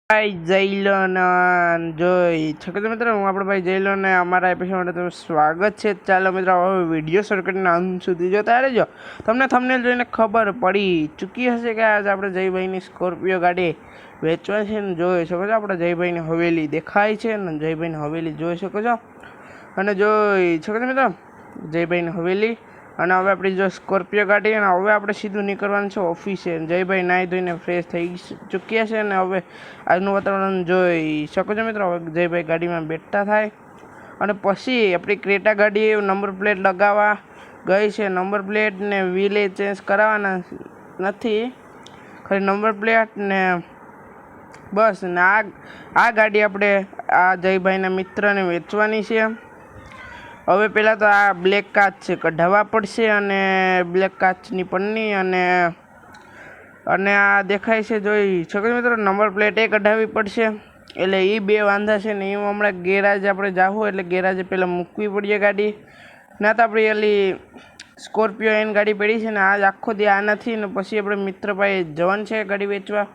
ભાઈ જયલોન જોઈ શકો છો મિત્રો, હું આપણો ભાઈ જયલોન ને અમારા એપિસોડ માટે તમારું સ્વાગત છે. ચાલો મિત્રો, હવે વિડીયો શરૂ કરીને અંત સુધી જોતા રહેજો. તમને થંબનેલ જોઈને ખબર પડી ચૂકી હશે કે આજે આપણે જયભાઈની સ્કોર્પિયો ગાડી વેચવાની છે ને જોઈ શકો છો. આપણે જયભાઈની હવેલી દેખાય છે ને જયભાઈની હવેલી જોઈ શકો છો અને જોઈ શકો છો મિત્રો જયભાઈની હવેલી. અને હવે આપણી જો સ્કોર્પિયો ગાડી અને હવે આપણે સીધું નીકળવાનું છે ઓફિસે. જયભાઈ નાહી ધોઈને ફ્રેશ થઈ ચૂક્યા છે અને હવે આજનું વાતાવરણ જોઈ શકો છો મિત્રો. હવે જયભાઈ ગાડીમાં બેઠતા થાય અને પછી આપણી ક્રેટા ગાડી નંબર પ્લેટ લગાવવા ગઈ છે. નંબર પ્લેટ ને વ્હીલે ચેન્જ કરાવવાના નથી, ખાલી નંબર પ્લેટ ને બસ. ને આ ગાડી આપણે આ જયભાઈના મિત્રને વેચવાની છે. હવે પહેલાં તો આ બ્લેક કાચ છે કઢાવવા પડશે અને બ્લેક કાચની પન્ની અને આ દેખાય છે જોઈ શકો મિત્રો. નંબર પ્લેટ એ કઢાવવી પડશે. એટલે એ બે વાંધા છે ને એ હમણાં ગેરાજ આપણે જાવું એટલે ગેરાજે પહેલાં મૂકવી પડીએ ગાડી. ના તો આપણી એલી સ્કોર્પિયો એની ગાડી પડી છે ને આજ આખો દી આ નથી ને પછી આપણે મિત્ર પાસે જવાનું છે ગાડી વેચવા.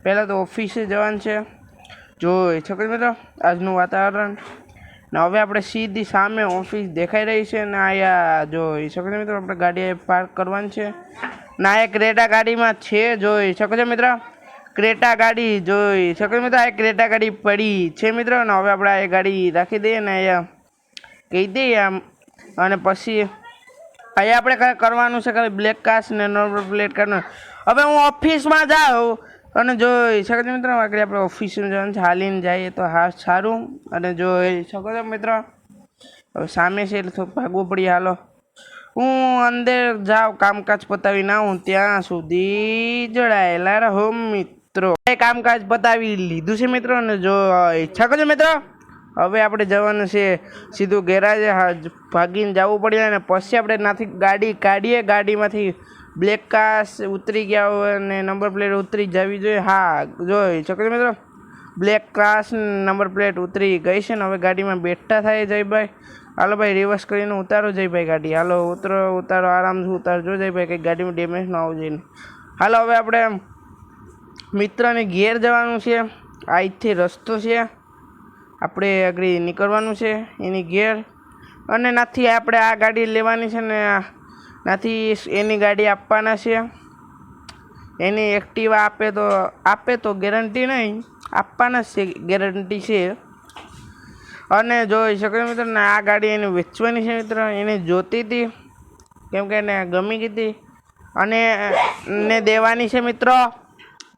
પહેલાં તો ઓફિસે જવાનું છે જોઈ શકો મિત્રો આજનું વાતાવરણ. ને હવે આપણે સીધી સામે ઓફિસ દેખાઈ રહી છે ને અહીંયા જોઈ શકો છો મિત્રો આપણે ગાડી પાર્ક કરવાની છે. ના એક ક્રેટા ગાડીમાં છે જોઈ શકો છો મિત્રો. ક્રેટા ગાડી જોઈ શકો છો મિત્રો. આ ક્રેટા ગાડી પડી છે મિત્રો ને હવે આપણે આ ગાડી રાખી દઈએ ને અહીંયા કહી દઈએ આમ. અને પછી અહીંયા આપણે કરવાનું છે ખાલી બ્લેક કાચ ને નંબર પ્લેટ કરવાનું. હવે હું ઓફિસમાં જાઉં અને જોઈ શકો છો મિત્રો આગળ આપણે ઓફિસમાં જવાનું છે. હાલીને જઈએ તો હા સારું. અને જોઈ શકો છો મિત્રો હવે સામે છે એટલે થોડું ભાગવું પડીએ. હાલો હું અંદર જાઉં કામકાજ પતાવીને આવું ત્યાં સુધી જોડાયેલા રહો મિત્રો. એ કામકાજ પતાવી લીધું છે મિત્રો અને જોઈ શકો છો મિત્રો હવે આપણે જવાનું છે સીધું ગેરાજે. ભાગીને જવું પડે અને પછી આપણે નાથી ગાડી કાઢીએ. ગાડીમાંથી બ્લેક કાચ ઉતરી ગયા હોય અને નંબર પ્લેટ ઉતરી જવી જોઈએ. હા જોઈ શકો છો મિત્રો બ્લેક કાચ નંબર પ્લેટ ઉતરી ગઈ છે ને હવે ગાડીમાં બેઠતા થાય જયભાઈ. હાલો ભાઈ રિવર્સ કરીને ઉતારો જયભાઈ ગાડી. હાલો ઉતારો આરામથી ઉતારજો જયભાઈ, કંઈક ગાડીમાં ડેમેજ ન આવવું જોઈએ. હાલો હવે આપણે મિત્રને ઘેર જવાનું છે. અહીંથી રસ્તો છે આપણે આગળ નીકળવાનું છે એની ઘેર. અને નાથી આપણે આ ગાડી લેવાની છે ને નાથી એની ગાડી આપવાના છે. એની એક્ટિવા આપે તો ગેરંટી નહીં, આપવાના છે ગેરંટી છે. અને જોઈ શકો મિત્રો ને આ ગાડી એને વેચવાની છે મિત્રો. એને જોતી હતી કેમ કે એને ગમી ગઈ હતી અને ને દેવાની છે મિત્રો.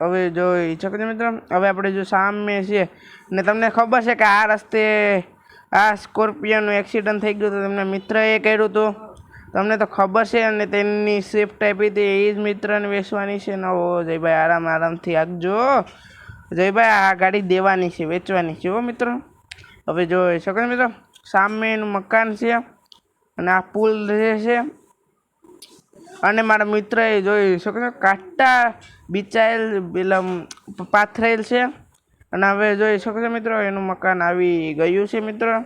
હવે જોઈ શકો છો મિત્રો હવે આપણે જો સામે છે ને તમને ખબર છે કે આ રસ્તે આ સ્કોર્પિયોનું એક્સિડન્ટ થઈ ગયું હતું. તમને મિત્રએ કર્યું હતું તમને તો ખબર છે અને તેની સ્વિફ્ટ આપી હતી એ જ મિત્રને વેચવાની છે. નવો જયભાઈ આરામથી આગજો જયભાઈ. આ ગાડી દેવાની છે વેચવાની છે હો મિત્રો. હવે જોઈ શકો છો મિત્રો સામે એનું મકાન છે અને આ પુલ છે અને મારા મિત્રએ જોઈ શકો છો કાંટા બિચાયેલ પેલા પાથરેલ છે. અને હવે જોઈ શકો છો મિત્રો એનું મકાન આવી ગયું છે મિત્રો.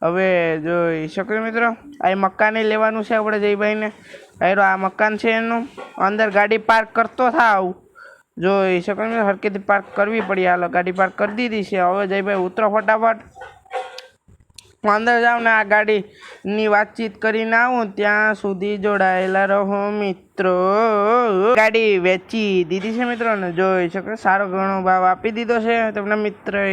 હવે જોઈ શકો છો મિત્રો આ મકાને લેવાનું છે આપણે જયભાઈને. આ મકાન છે એનું. અંદર ગાડી પાર્ક કરતો થાવ જોઈ શકો છો હરકેથી પાર્ક કરવી પડી. હાલો ગાડી પાર્ક કરી દીધી છે. હવે જયભાઈ ઉતરો ફટાફટ. હું અંદર જાઉં ને આ ગાડીની વાતચીત કરીને આવું ત્યાં સુધી જોડાયેલા રહો મિત્રો. ગાડી વેચી દીધી છે મિત્રો ને જોઈ શકો સારો ઘણો ભાવ આપી દીધો છે તેમના મિત્રએ.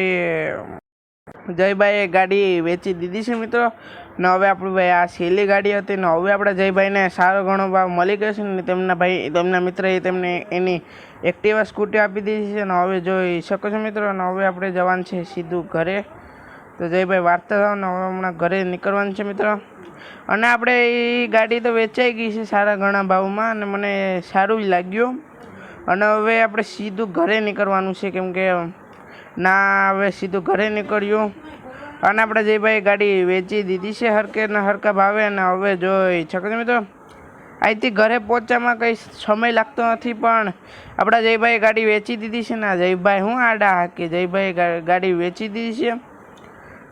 જયભાઈએ ગાડી વેચી દીધી છે મિત્રો ને હવે આપણું ભાઈ આ છેલ્લી ગાડી હતી ને હવે આપણા જયભાઈને સારો ઘણો ભાવ મળી ગયો છે ને તેમના મિત્રએ તેમને એની એક્ટિવા સ્કૂટી આપી દીધી છે ને હવે જોઈ શકો છો મિત્રો. અને હવે આપણે જવાનું છે સીધું ઘરે. તો જયભાઈ વાર્તા થાવ ને હવે હમણાં ઘરે નીકળવાનું છે મિત્રો. અને આપણે એ ગાડી તો વેચાઈ ગઈ છે સારા ઘણા ભાવમાં અને મને સારું જ લાગ્યું. અને હવે આપણે સીધું ઘરે નીકળવાનું છે કેમ કે ના હવે સીધું ઘરે નીકળ્યું. અને આપણે જયભાઈ ગાડી વેચી દીધી છે હરકા ભાવે. અને હવે જોઈ શકો છો મિત્રો અહીંથી ઘરે પહોંચવામાં કંઈ સમય લાગતો નથી પણ આપણા જયભાઈ ગાડી વેચી દીધી છે ને જયભાઈ હું આડા હાકે જયભાઈ ગાડી વેચી દીધી છે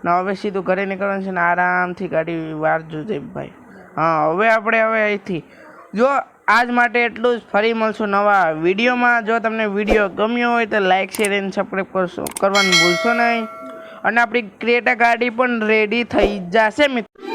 ને હવે સીધું ઘરે નીકળવાનું છે ને આરામથી ગાડી વારજો જયભાઈ. હા હવે અહીંથી જો આજ માટે એટલું જ. ફરી મળશું નવા વિડીયોમાં. જો તમને વિડીયો ગમ્યો હોય તો લાઇક શેર અને સબસ્ક્રાઈબ કરવાનું ભૂલશો નહીં. અને આપણી ક્રેટા ગાડી પણ રેડી થઈ જશે મિત્રો.